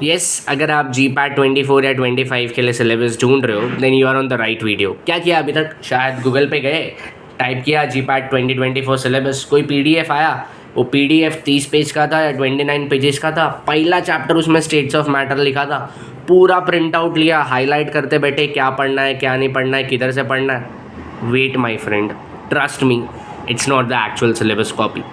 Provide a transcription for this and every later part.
Yes अगर आप जी PAT 24 या 25 के लिए सिलेबस ढूंढ रहे हो then you are on the right video. क्या किया अभी तक? शायद गूगल पे गए, टाइप किया जी पैट 2024 सिलेबस, कोई पीडीएफ आया। वो पीडीएफ 30 पेज का था या 29 पेजेस का था। पहला चैप्टर उसमें स्टेट्स ऑफ मैटर लिखा था। पूरा प्रिंट आउट लिया, हाईलाइट करते बैठे क्या पढ़ना है क्या नहीं पढ़ना है किधर से पढ़ना है। Wait my friend, trust me, it's not the actual syllabus copy.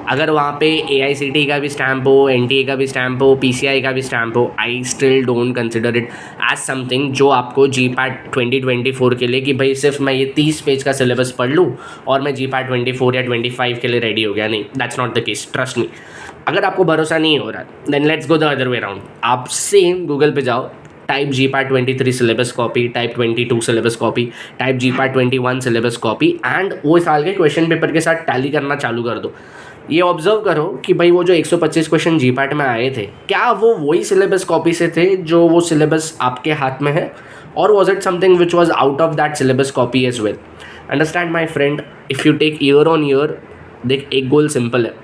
अगर वहाँ पे AICTE का भी स्टैम्प हो, NTA का भी स्टैम्प हो, PCI का भी स्टैम्प हो, I still don't consider it as something जो आपको जी पैट 2024 के लिए कि भाई सिर्फ मैं ये 30 पेज का सिलेबस पढ़ लूँ और मैं जी पैट 24 या 25 के लिए रेडी हो गया। नहीं, that's not the case, trust me. अगर आपको भरोसा नहीं हो रहा then let's go the other way around. आप सेम गूगल पे जाओ, type GPAT 23 syllabus copy, type 22 syllabus copy, type GPAT 21 syllabus copy and वो साल के क्वेश्चन पेपर के साथ टैली करना चालू कर दो। ये ऑब्जर्व करो कि भाई वो जो 125 क्वेश्चन जी पैट में आए थे क्या वो वही सिलेबस कॉपी से थे जो वो सिलेबस आपके हाथ में है, और was it something which was out of that syllabus copy as well. Understand my friend, if you take year on year, देख एक गोल सिंपल है।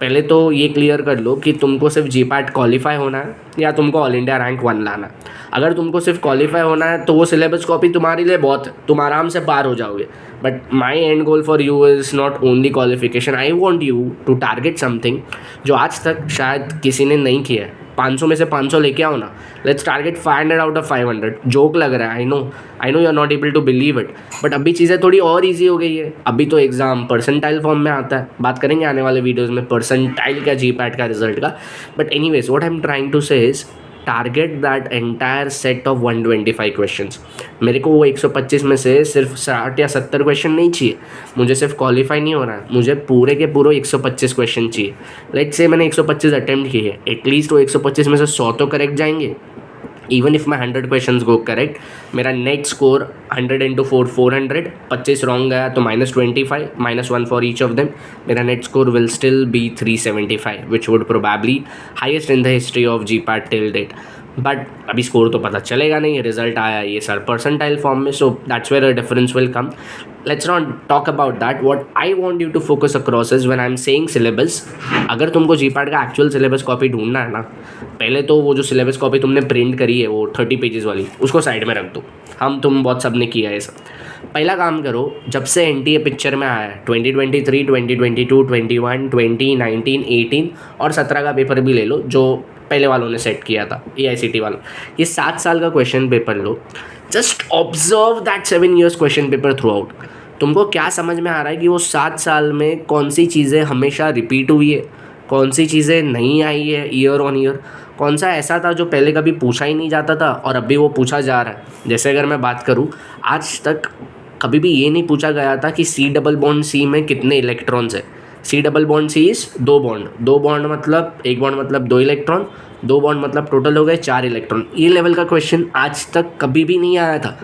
पहले तो ये क्लियर कर लो कि तुमको सिर्फ जी पैट क्वालिफाई होना है या तुमको ऑल इंडिया रैंक 1 लाना है। अगर तुमको सिर्फ क्वालिफाई होना है तो वो सिलेबस कॉपी तुम्हारे लिए बहुत है, तुम आराम से पार हो जाओगे। But my end goal for you is not only qualification. I want you to target something जो आज तक शायद किसी ने नहीं किया है। 500 में से 500 लेके आओ ना। Let's target 500 out of 500। Joke लग रहा है, I know you are not able to believe it, but अभी चीज़ें थोड़ी और ईजी हो गई है। अभी तो एग्जाम परसेंटाइल फॉर्म में आता है, बात करेंगे आने वाले वीडियोज़ में परसेंटाइल का जी पैट का रिजल्ट का। But anyways what I am trying to say is target that entire set of 125 questions. मेरे को वो 125 में से सिर्फ 60 या 70 क्वेश्चन नहीं चाहिए। मुझे सिर्फ क्वालिफाई नहीं हो रहा है, मुझे पूरे के पूरे 125 क्वेश्चन चाहिए। लेट्स से मैंने 125 अटेम्प्ट किए, एटलीस्ट वो 125 में से 100 तो करेक्ट जाएंगे। Even if my 100 question go correct, मेरा नेट स्कोर 100 इंटू 400, 25 रॉन्ग गया तो -25, -1 फॉर ईच ऑफ देम। मेरा net score will still be 375 which would probably highest in the history of G PAT till date. But अभी score तो पता चलेगा नहीं, result आया ये सर परसेंटाइल फॉर्म में, so that's where a difference will come. Let's not talk about that. What I want you to focus across is when I am saying syllabus. अगर तुमको जी पैट का actual syllabus copy ढूंढना है ना, पहले तो वो जो सिलेबस कॉपी तुमने प्रिंट करी है वो 30 पेजेस वाली, उसको साइड में रख दो। तुम बहुत सब ने किया है ये सब। पहला काम करो, जब से NTA पिक्चर में आया है 2023, 2022, 21, 20, 19, 18 और 17 का पेपर भी ले लो जो पहले वालों ने सेट किया था, AICTE वालों। ये 7 साल का question paper low, just observe that 7 years question paper through out. तुमको क्या समझ में आ रहा है कि वो 7 साल में कौन सी चीज़ें हमेशा रिपीट हुई है, कौन सी चीज़ें नहीं आई है ईयर ऑन ईयर, कौन सा ऐसा था जो पहले कभी पूछा ही नहीं जाता था और अभी वो पूछा जा रहा है। जैसे अगर मैं बात करूँ, आज तक कभी भी ये नहीं पूछा गया था कि C डबल बॉन्ड C में कितने इलेक्ट्रॉन्स है। C double bond C is 2 bond, 2 bond मतलब एक बॉन्ड मतलब 2 इलेक्ट्रॉन, 2 बॉन्ड मतलब टोटल हो गए 4 इलेक्ट्रॉन। ये लेवल का क्वेश्चन आज तक कभी भी नहीं आया था।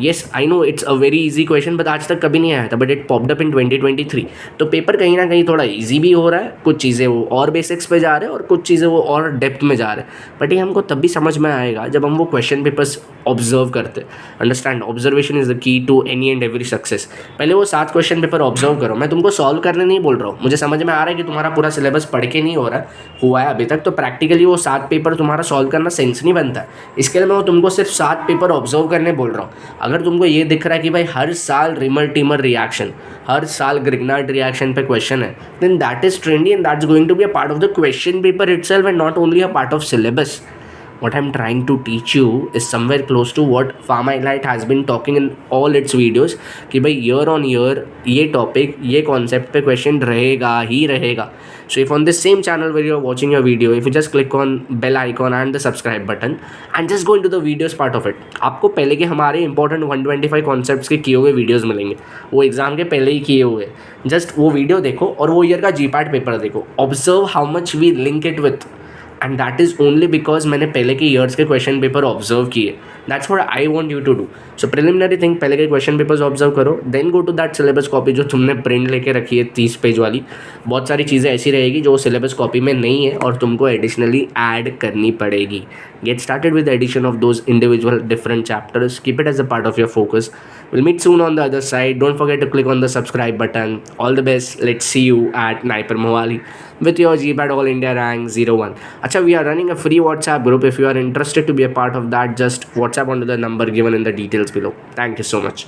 Yes I know it's a very easy question, but आज तक कभी नहीं आया था, but it popped up in 2023। तो पेपर कहीं ना कहीं थोड़ा इजी भी हो रहा है, कुछ चीज़ें वो और बेसिक्स पे जा रहे हैं और कुछ चीज़ें वो और डेप्थ में जा रहे हैं। बट ये हमको तब भी समझ में आएगा जब हम वो क्वेश्चन पेपर्स ऑब्जर्व करते। Understand, observation is the key to any and every success. पहले वो 7 क्वेश्चन पेपर ऑब्जर्व करो। मैं तुमको सॉल्व करने नहीं बोल रहा हूँ, मुझे समझ में आ रहा है कि तुम्हारा पूरा सिलेबस पढ़ के नहीं हो रहा हुआ है अभी तक, तो प्रैक्टिकली वो 7 पेपर तुम्हारा सॉल्व करना सेंस नहीं बनता है। इसके लिए मैं वो तुमको सिर्फ 7 पेपर ऑब्जर्व करने बोल रहा हूँ। अगर तुमको ये दिख रहा है कि भाई हर साल रिमर टीमर रिएक्शन, हर साल ग्रिग्नार्ड रिएक्शन पे क्वेश्चन है, then that is trendy and that's going to be a part of the question paper itself and not only a part of syllabus. What I'm trying to teach you is somewhere close to what Pharmaelite has been talking in all its videos कि भाई year on year ये topic, ये concept पे question रहेगा ही रहेगा। So if on this same channel where you're watching your video, if you just click on bell icon and the subscribe button and just go into the videos part of it, आपको पहले के हमारे important 125 concepts के किए हुए videos मिलेंगे, वो exam के पहले ही किए हुए। जस्ट वो वीडियो देखो और वो ईयर का जी पैट पेपर देखो, observe how much we link it with, and that is only because मैंने पहले के ईयर्स के क्वेश्चन पेपर ऑब्जर्व किए। That's what I want you to do. So preliminary thing, पहले के क्वेश्चन पेपर्स ऑब्जर्व करो, then go to that syllabus copy जो तुमने प्रिंट लेके रखी है 30 पेज वाली। बहुत सारी चीज़ें ऐसी रहेगी जो सिलेबस कॉपी में नहीं है और तुमको एडिशनली ऐड करनी पड़ेगी। Get started with addition of those individual different chapters, keep it as a part of your focus, We'll meet soon on the other side. Don't forget to click on the subscribe button. All the best. Let's see you at Niper Mohali with your GPAT All India rank 01. Acha, we are running a free WhatsApp group. If you are interested to be a part of that, just WhatsApp onto the number given in the details below. Thank you so much.